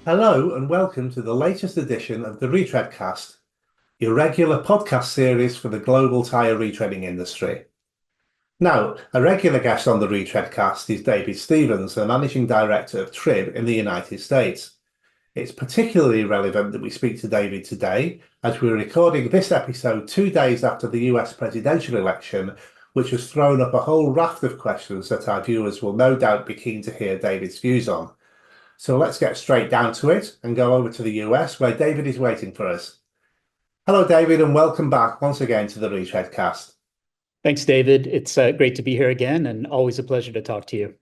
Hello and welcome to the latest edition of the Retreadcast, your regular podcast series for the global tyre retreading industry. Now, a regular guest on the Retreadcast is David Stevens, the Managing Director of TRIB in the United States. It's particularly relevant that we speak to David today, as we're recording this episode 2 days after the US presidential election, which has thrown up a whole raft of questions that our viewers will no doubt be keen to hear David's views on. So let's get straight down to it and go over to the US where David is waiting for us. Hello, David, and welcome back once again to the Retreadcast. Thanks, David. It's great to be here again and always a pleasure to talk to you.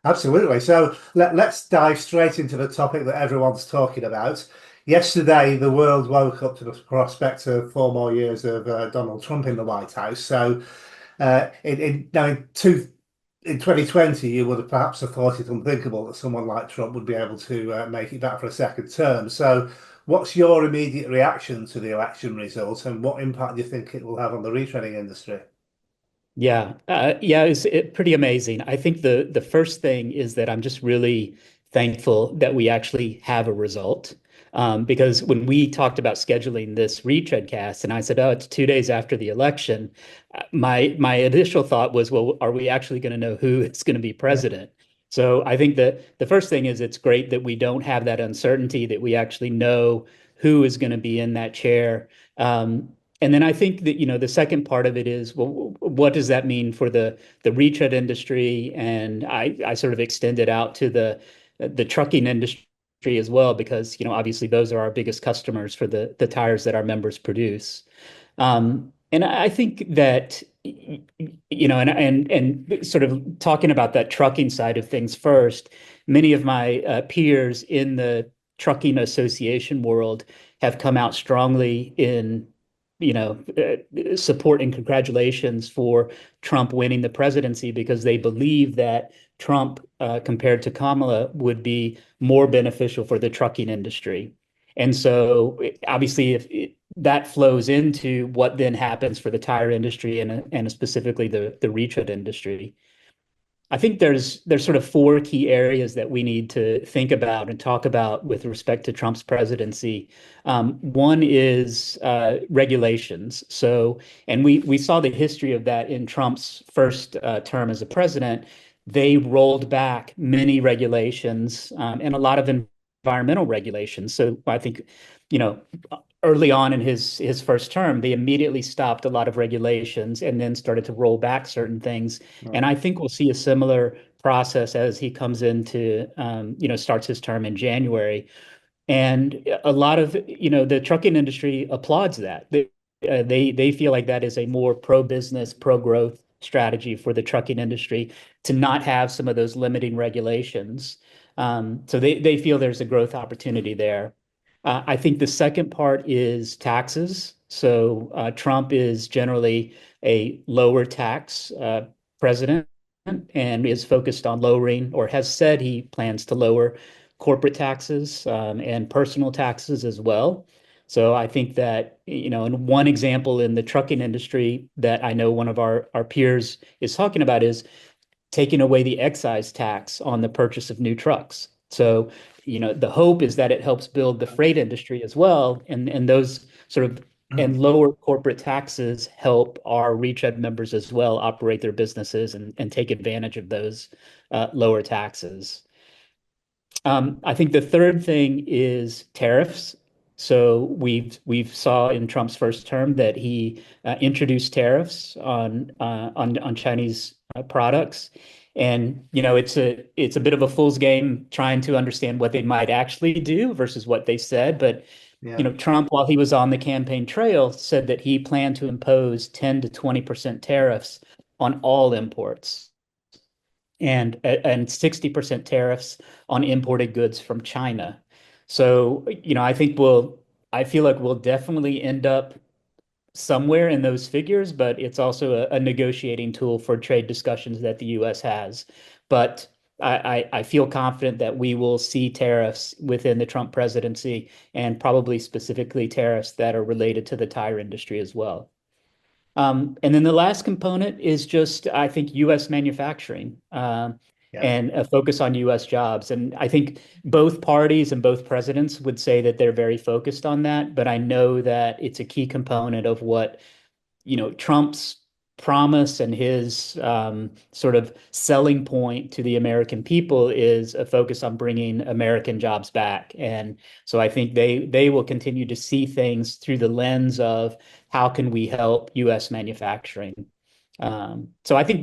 Absolutely. So let's dive straight into the topic that everyone's talking about. Yesterday, the world woke up to the prospect of 4 more years of Donald Trump in the White House. So in 2020, you would have perhaps have thought it unthinkable that someone like Trump would be able to make it back for a second term. So, what's your immediate reaction to the election result, and what impact do you think it will have on the retreading industry? Yeah, it's pretty amazing. I think the first thing is that I'm just really thankful that we actually have a result. Because when we talked about scheduling this Retreadcast, and I said, "Oh, it's 2 days after the election," my initial thought was, "Well, are we actually going to know who is going to be Yeah. president?" So I think that the first thing is it's great that we don't have that uncertainty, that we actually know who is going to be in that chair. And then I think that, the second part of it is, well, what does that mean for the retread industry? And I sort of extend it out to the trucking industry as well, because, obviously those are our biggest customers for the tires that our members produce. And I think that, and sort of talking about that trucking side of things first, many of my peers in the trucking association world have come out strongly in support and congratulations for Trump winning the presidency because they believe that Trump, compared to Kamala, would be more beneficial for the trucking industry. And so, obviously, if that flows into what then happens for the tire industry and specifically the retread industry. I think there's sort of four key areas that we need to think about and talk about with respect to Trump's presidency. One is regulations. So, and we saw the history of that in Trump's first term as a president. They rolled back many regulations and a lot of environmental regulations. So I think, you know, early on in his first term, they immediately stopped a lot of regulations and then started to roll back certain things. Right. And I think we'll see a similar process as he comes into, starts his term in January. And a lot of, the trucking industry applauds that. They feel like that is a more pro-business, pro-growth strategy for the trucking industry to not have some of those limiting regulations. So they feel there's a growth opportunity there. I think the second part is taxes. So Trump is generally a lower tax president and is focused on lowering or has said he plans to lower corporate taxes and personal taxes as well. So I think that, and one example in the trucking industry that I know one of our peers is talking about is taking away the excise tax on the purchase of new trucks. So, the hope is that it helps build the freight industry as well. And those sort of and lower corporate taxes help our retread members as well operate their businesses and take advantage of those lower taxes. I think the third thing is tariffs. So we've saw in Trump's first term that he introduced tariffs on Chinese products, and it's a bit of a fool's game trying to understand what they might actually do versus what they said. But Yeah. Trump, while he was on the campaign trail, said that he planned to impose 10 to 20% tariffs on all imports and 60% tariffs on imported goods from China. So, I feel like we'll definitely end up somewhere in those figures, but it's also a negotiating tool for trade discussions that the US has. But I feel confident that we will see tariffs within the Trump presidency and probably specifically tariffs that are related to the tire industry as well. And then the last component is just, I think, U.S. manufacturing. Yeah. and a focus on US jobs. And I think both parties and both presidents would say that they're very focused on that, but I know that it's a key component of what, Trump's promise and his sort of selling point to the American people is a focus on bringing American jobs back. And so I think they will continue to see things through the lens of how can we help US manufacturing. So I think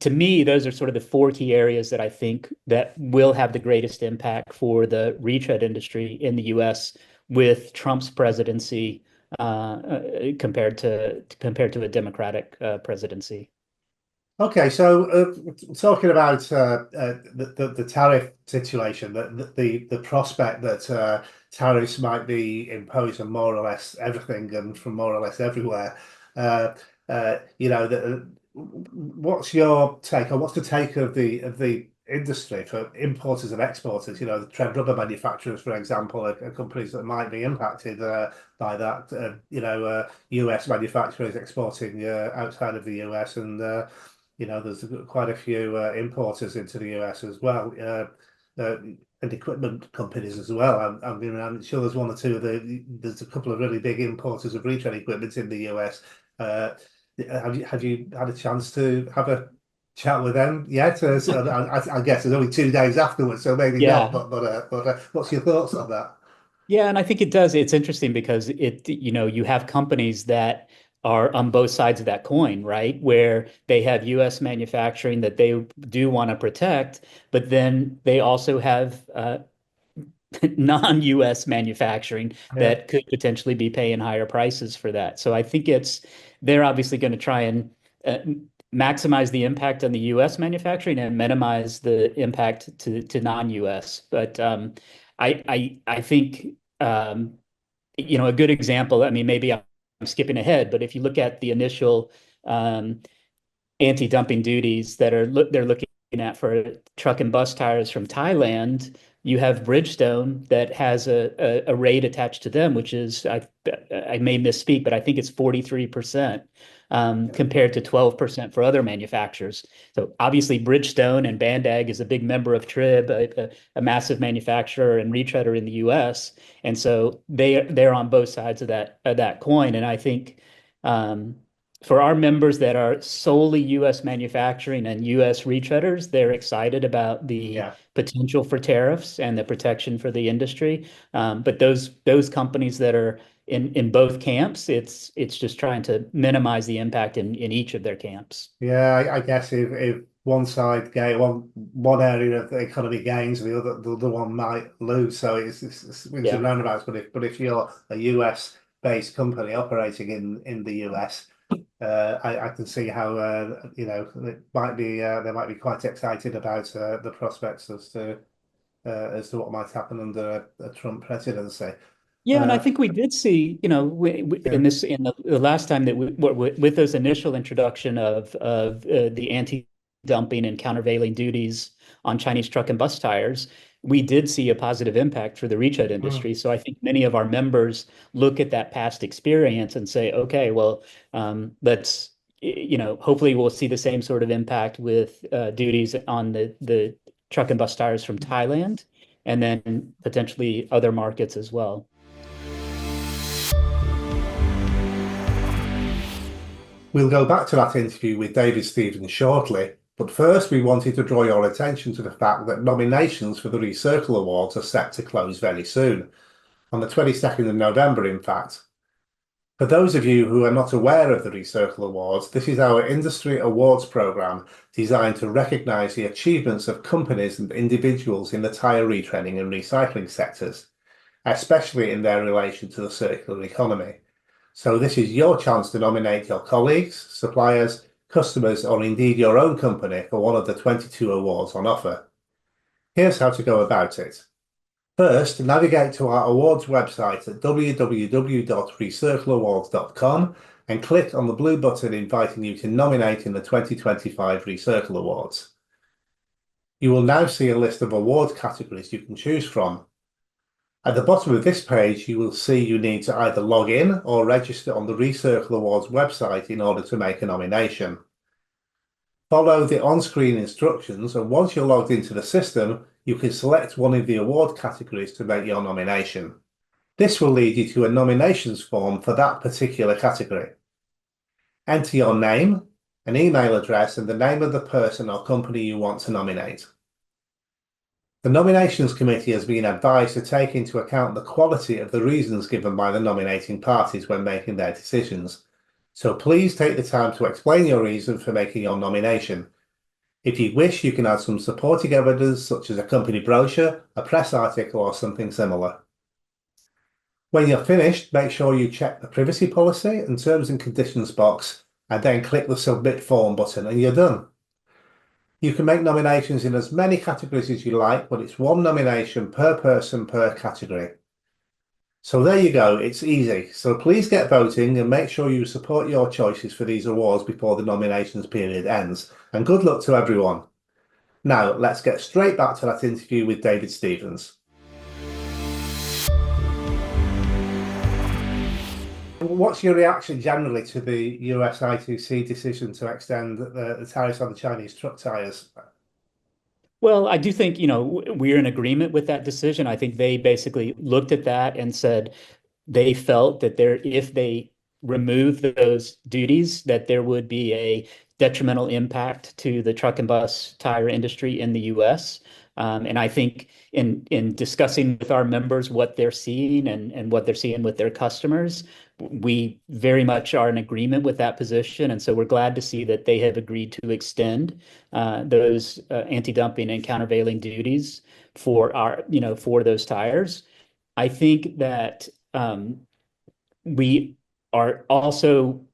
to me, those are sort of the four key areas that I think that will have the greatest impact for the retread industry in the US with Trump's presidency compared to a Democratic presidency. Okay, so talking about the tariff situation, the prospect that tariffs might be imposed on more or less everything and from more or less everywhere, uh, what's your take, or what's the take of the industry for importers and exporters? The tread rubber manufacturers, for example, are companies that might be impacted by that. US manufacturers exporting outside of the US and there's quite a few importers into the US as well, and equipment companies as well. I'm sure there's one or two of there's a couple of really big importers of retread equipment in the US. Uh, have you had a chance to have a chat with them yet? I guess it's only 2 days afterwards, so maybe not. Yeah. But what's your thoughts on that? Yeah, and I think it does. It's interesting because you have companies that are on both sides of that coin, right? Where they have US manufacturing that they do want to protect, but then they also have non-US manufacturing Yeah, that could potentially be paying higher prices for that. So I think they're obviously going to try and uh, maximize the impact on the US manufacturing and minimize the impact to non-US. But I think a good example, I mean, maybe I'm skipping ahead, but if you look at the initial um, anti-dumping duties they're looking at for truck and bus tires from Thailand, you have Bridgestone that has a rate attached to them, which is I may misspeak, but I think it's 43% compared to 12% for other manufacturers. So obviously Bridgestone and Bandag is a big member of TRIB, a massive manufacturer and retreader in the US. And so they're on both sides of that coin. And I think um, for our members that are solely US manufacturing and US retreaders, they're excited about the yeah. potential for tariffs and the protection for the industry. But those companies that are in both camps, it's just trying to minimize the impact in each of their camps. Yeah, I guess if one side gain one area of the economy gains, the other one might lose. So it's swings and Yeah. roundabouts. But if you're a US based company operating in the US, I can see how it might be they might be quite excited about the prospects as to what might happen under a Trump presidency. Yeah, and I Uh, think we did see, yeah. in the last time that with those initial introduction of the anti-dumping and countervailing duties on Chinese truck and bus tires, we did see a positive impact for the retread Mm. industry. So I think many of our members look at that past experience and say, okay, well, hopefully we'll see the same sort of impact with duties on the truck and bus tires from Thailand, and then potentially other markets as well. We'll go back to that interview with David Stevens shortly, but first we wanted to draw your attention to the fact that nominations for the Recircle Awards are set to close very soon, on the 22nd of November, in fact. For those of you who are not aware of the Recircle Awards, this is our industry awards programme designed to recognise the achievements of companies and individuals in the tyre retreading and recycling sectors, especially in their relation to the circular economy. So this is your chance to nominate your colleagues, suppliers, customers, or indeed your own company for one of the 22 awards on offer. Here's how to go about it. First, navigate to our awards website at www.recircleawards.com and click on the blue button inviting you to nominate in the 2025 Recircle Awards. You will now see a list of award categories you can choose from. At the bottom of this page, you will see you need to either log in or register on the Recircle Awards website in order to make a nomination. Follow the on-screen instructions, and once you're logged into the system, you can select one of the award categories to make your nomination. This will lead you to a nominations form for that particular category. Enter your name, an email address, and the name of the person or company you want to nominate. The nominations committee has been advised to take into account the quality of the reasons given by the nominating parties when making their decisions. So please take the time to explain your reason for making your nomination. If you wish, you can add some supporting evidence such as a company brochure, a press article, or something similar. When you're finished, make sure you check the privacy policy and terms and conditions box, and then click the submit form button and you're done. You can make nominations in as many categories as you like, but it's one nomination per person per category. So there you go, it's easy. So please get voting and make sure you support your choices for these awards before the nominations period ends. And good luck to everyone. Now, let's get straight back to that interview with David Stevens. What's your reaction generally to the US I2C decision to extend the tariffs on the Chinese truck tires? Well, I do think, we're in agreement with that decision. I think they basically looked at that and said they felt that if they remove those duties, that there would be a detrimental impact to the truck and bus tire industry in the US. And I think in discussing with our members what they're seeing and what they're seeing with their customers, we very much are in agreement with that position. And so we're glad to see that they have agreed to extend those anti-dumping and countervailing duties for those tires. I think that we are also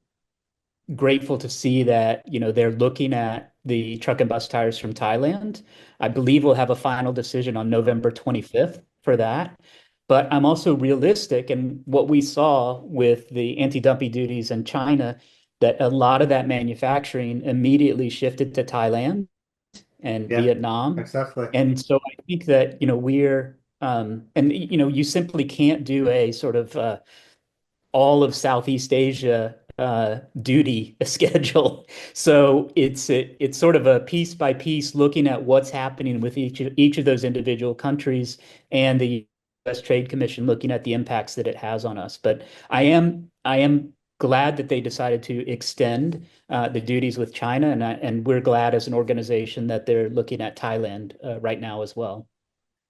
grateful to see that, they're looking at the truck and bus tires from Thailand. I believe we'll have a final decision on November 25th for that. But I'm also realistic, and what we saw with the anti-dumping duties in China, that a lot of that manufacturing immediately shifted to Thailand and Yeah, Vietnam. exactly. And so I think that, you simply can't do a sort of all of Southeast Asia duty schedule. So it's sort of a piece by piece looking at what's happening with each of those individual countries and the U.S. Trade Commission looking at the impacts that it has on us. But I am glad that they decided to extend the duties with China, and we're glad as an organization that they're looking at Thailand right now as well.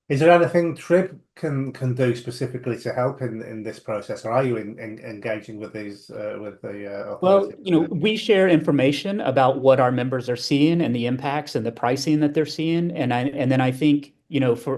Is there anything TRIB can do specifically to help in this process, or are you engaging with these with the Well, authorities? we share information about what our members are seeing and the impacts and the pricing that they're seeing. And then I think,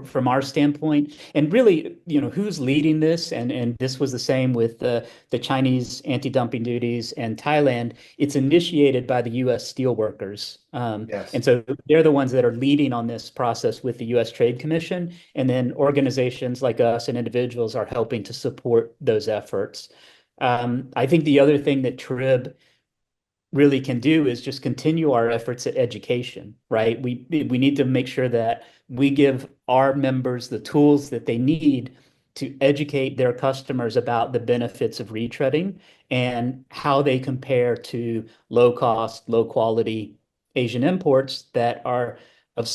from our standpoint, and really, who's leading this, and this was the same with the Chinese anti-dumping duties and Thailand. It's initiated by the U.S. steelworkers. And Yes. so they're the ones that are leading on this process with the U.S. Trade Commission. And then organizations like us and individuals are helping to support those efforts. I think the other thing that TRIB really can do is just continue our efforts at education, right? We need to make sure that we give our members the tools that they need to educate their customers about the benefits of retreading and how they compare to low cost, low quality Asian imports that are of,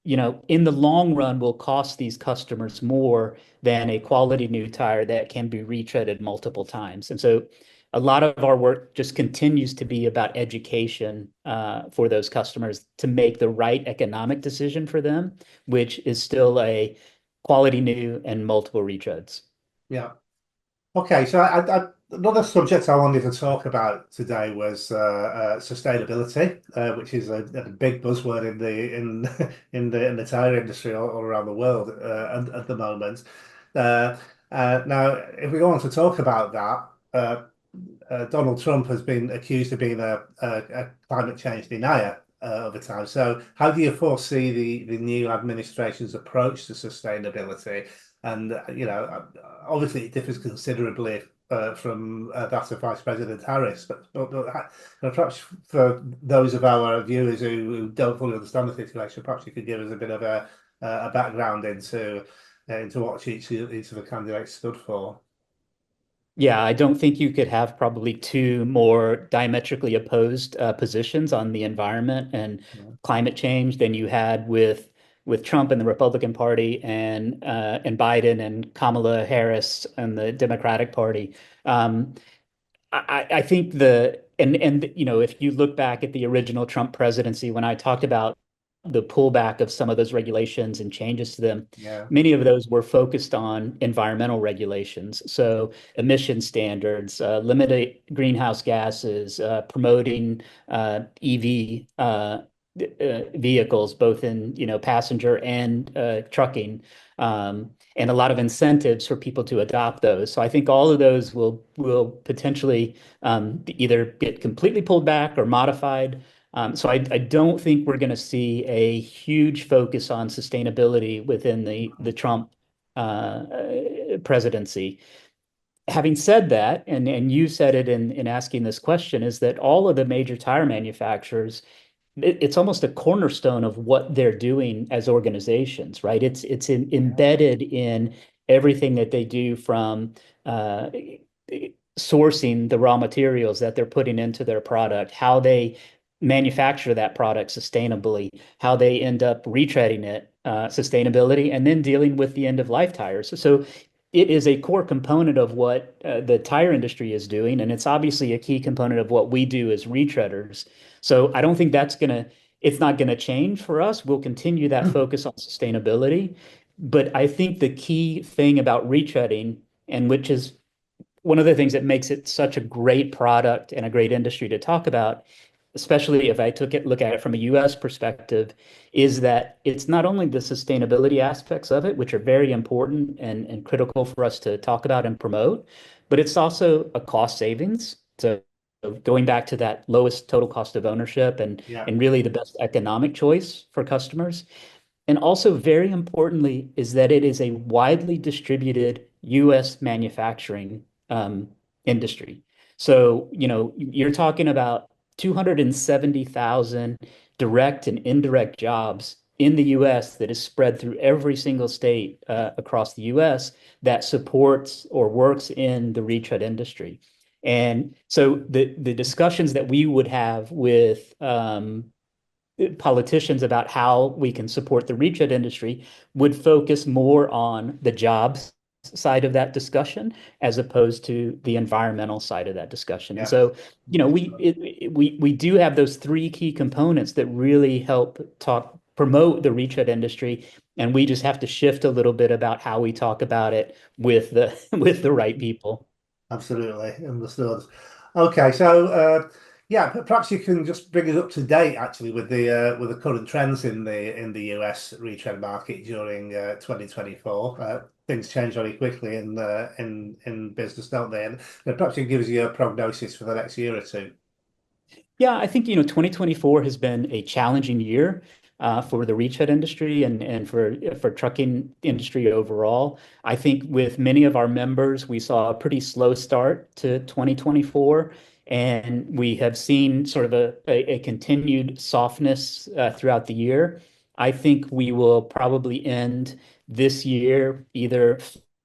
in the long run will cost these customers more than a quality new tire that can be retreaded multiple times. And so a lot of our work just continues to be about education for those customers to make the right economic decision for them, which is still a quality new and multiple retreads. Yeah. Okay, so another subject I wanted to talk about today was sustainability, which is a big buzzword in the tire industry all around the world at the moment. Uh, Now, if we go on to talk about that, Donald Trump has been accused of being a climate change denier over time. So, how do you foresee the new administration's approach to sustainability? And obviously, it differs considerably from that of Vice President Harris. But perhaps for those of our viewers who don't fully understand the situation, perhaps you could give us a bit of a background into what each of the candidates stood for. Yeah, I don't think you could have probably two more diametrically opposed positions on the environment and Yeah. climate change than you had with Trump and the Republican Party and Biden and Kamala Harris and the Democratic Party. Um, I think and you know, if you look back at the original Trump presidency, when I talked about the pullback of some of those regulations and changes to them, Yeah. many of those were focused on environmental regulations. So emission standards, limited greenhouse gases, promoting EV vehicles, both in, you know, passenger and trucking. And a lot of incentives for people to adopt those. So I think all of those will potentially either get completely pulled back or modified. So I don't think we're going to see a huge focus on sustainability within the Trump presidency. Having said that, and you said it in asking this question, is that all of the major tire manufacturers, it's almost a cornerstone of what they're doing as organizations, right? Yeah. Embedded in everything that they do, from sourcing the raw materials that they're putting into their product, how they manufacture that product sustainably, how they end up retreading it, sustainability, and then dealing with the end of life tires. So it is a core component of what the tire industry is doing, and it's obviously a key component of what we do as retreaders. So I don't think it's not gonna change for us. We'll continue that focus on sustainability. But I think the key thing about retreading, and which is one of the things that makes it such a great product and a great industry to talk about, especially if I look at it from a US perspective, is that it's not only the sustainability aspects of it, which are very important and critical for us to talk about and promote, but it's also a cost savings. So going back to that lowest total cost of ownership Yeah. and really the best economic choice for customers. And also, very importantly, is that it is a widely distributed US manufacturing industry. So, you know, you're talking about 270,000 direct and indirect jobs in the US that is spread through every single state across the US that supports or works in the retread industry. And so the discussions that we would have with politicians about how we can support the retread industry would focus more on the jobs side of that discussion as opposed to the environmental side of that discussion. And Yeah. so, you know, Understood. we do have those three key components that really help promote the retread industry, and we just have to shift a little bit about how we talk about it with the with the right people. Absolutely understood. Okay, so yeah, perhaps you can just bring us up to date actually with the current trends in the US retread market during 2024. Things change very quickly in business, don't they? And perhaps you can give us your prognosis for the next year or two. Yeah, I think, you know, 2024 has been a challenging year for the retread industry and for trucking industry overall. I think with many of our members, we saw a pretty slow start to 2024, and we have seen sort of a continued softness throughout the year. I think we will probably end this year either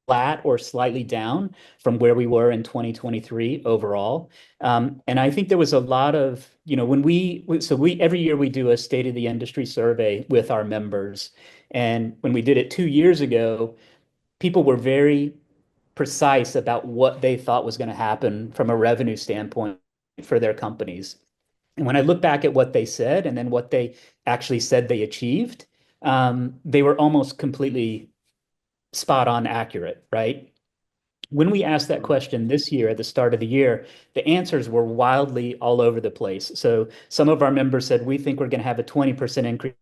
flat or slightly down from where we were in 2023 overall. And I think there was a lot of, you know, when we every year we do a state of the industry survey with our members. And when we did it 2 years ago, people were very precise about what they thought was going to happen from a revenue standpoint for their companies. And when I look back at what they said and then what they actually said they achieved, they were almost completely spot on accurate, right? When we asked that question this year at the start of the year, the answers were wildly all over the place. So some of our members said, we think we're going to have a 20% increase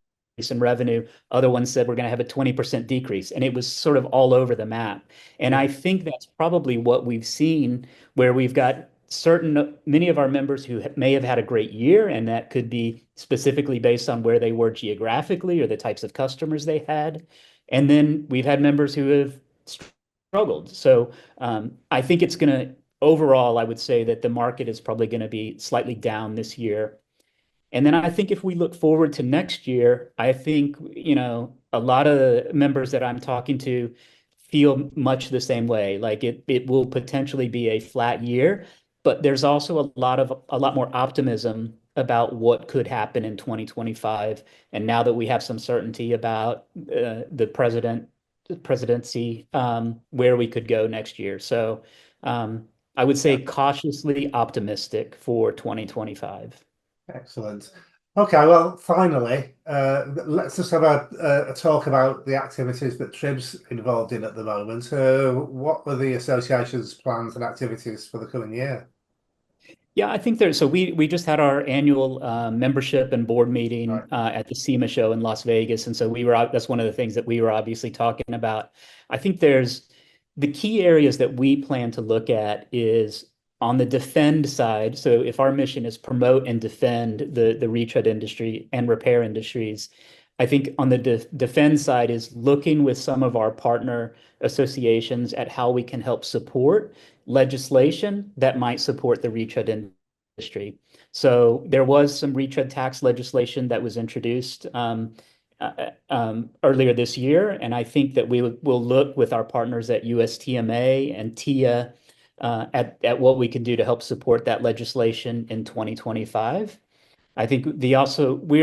in revenue. Other ones said we're going to have a 20% decrease. And it was sort of all over the map. And Yeah. I think that's probably what we've seen, where we've got many of our members who may have had a great year, and that could be specifically based on where they were geographically or the types of customers they had. And then we've had members who have struggled. So I think it's going to, overall, I would say that the market is probably going to be slightly down this year. And then I think if we look forward to next year, I think, you know, a lot of the members that I'm talking to feel much the same way. Like it will potentially be a flat year, but there's also a lot more optimism about what could happen in 2025. And now that we have some certainty about the presidency, where we could go next year. So I would Yeah. say cautiously optimistic for 2025. Excellent. Okay, well, finally, let's just have a talk about the activities that TRIB's involved in at the moment. What are the association's plans and activities for the coming year? Yeah, I think so we just had our annual membership and board Right. meeting at the SEMA show in Las Vegas, and so that's one of the things that we were obviously talking about. I think there's the key areas that we plan to look at is on the defend side. So if our mission is promote and defend the retread industry and repair industries, I think on the defend side is looking with some of our partner associations at how we can help support legislation that might support the retread industry. So there was some retread tax legislation that was introduced earlier this year, and I think that will look with our partners at USTMA and TIA at what we can do to help support that legislation in 2025. I think we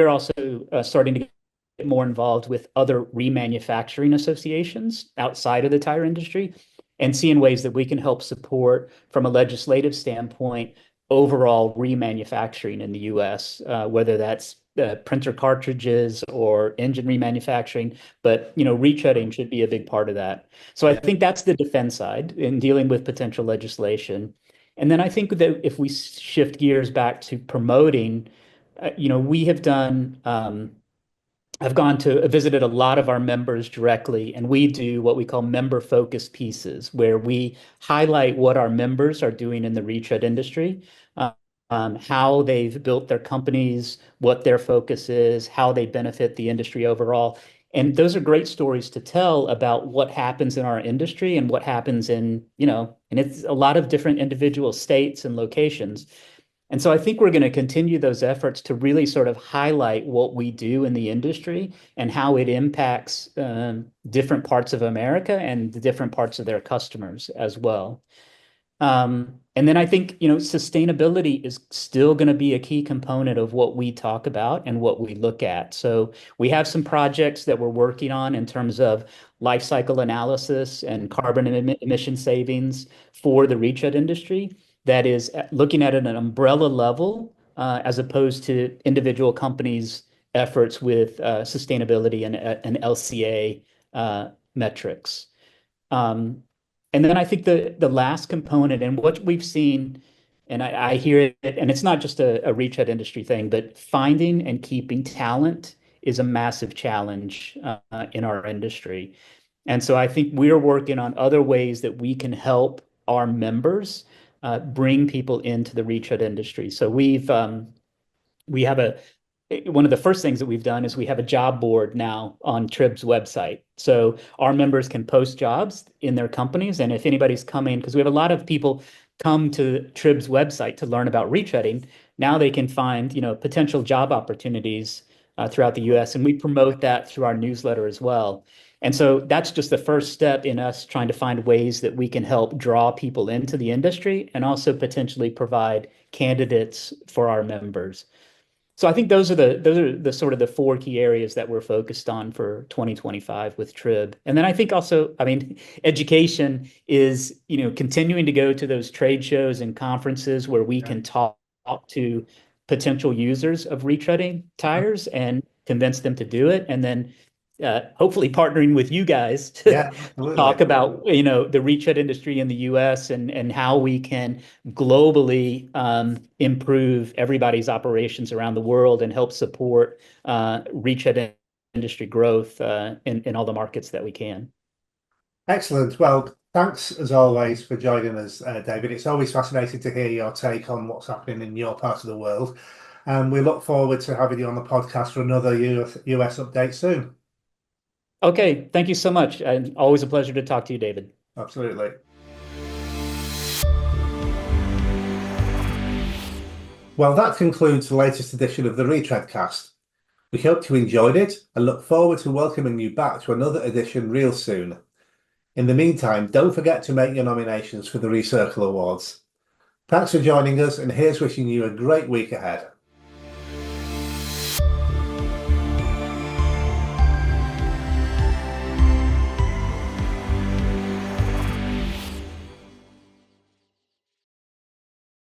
are also starting to get more involved with other remanufacturing associations outside of the tire industry and seeing ways that we can help support from a legislative standpoint overall remanufacturing in the US, whether that's printer cartridges or engine remanufacturing, but retreading should be a big part of that. So I Yeah. think that's the defense side in dealing with potential legislation. And then I think that if we shift gears back to promoting, we have done I've gone to visited a lot of our members directly, and we do what we call member focused pieces, where we highlight what our members are doing in the retread industry, how they've built their companies, what their focus is, how they benefit the industry overall. And those are great stories to tell about what happens in our industry and what happens and it's a lot of different individual states and locations. And so I think we're going to continue those efforts to really sort of highlight what we do in the industry and how it impacts different parts of America and the different parts of their customers as well. And then I think, sustainability is still going to be a key component of what we talk about and what we look at. So we have some projects that we're working on in terms of life cycle analysis and carbon emission savings for the retread industry that is looking at it at an umbrella level as opposed to individual companies' efforts with sustainability and LCA metrics. Um, and then I think the last component and what we've seen, and I hear it, and it's not just a retread industry thing, but finding and keeping talent is a massive challenge in our industry. And so I think we're working on other ways that we can help our members bring people into the retread industry. So we have one of the first things that we've done is we have a job board now on TRIB's website. So our members can post jobs in their companies. And if anybody's coming, because we have a lot of people come to TRIB's website to learn about retreading, now they can find, potential job opportunities throughout the US. And we promote that through our newsletter as well. And so that's just the first step in us trying to find ways that we can help draw people into the industry and also potentially provide candidates for our members. So I think those are the sort of the four key areas that we're focused on for 2025 with TRIB. And then I think also, I mean, education is, continuing to go to those trade shows and conferences where we Yeah. can talk to potential users of retreading tires and convince them to do it. And then hopefully partnering with you guys to Yeah, absolutely. talk about, the retread industry in the US and how we can globally improve everybody's operations around the world and help support retread industry growth in all the markets that we can. Excellent. Well, thanks as always for joining us, David. It's always fascinating to hear your take on what's happening in your part of the world. And we look forward to having you on the podcast for another US update soon. Okay, thank you so much. And always a pleasure to talk to you, David. Absolutely. Well, that concludes the latest edition of the Retreadcast. We hope you enjoyed it and look forward to welcoming you back to another edition real soon. In the meantime, don't forget to make your nominations for the Recircle Awards. Thanks for joining us, and here's wishing you a great week ahead.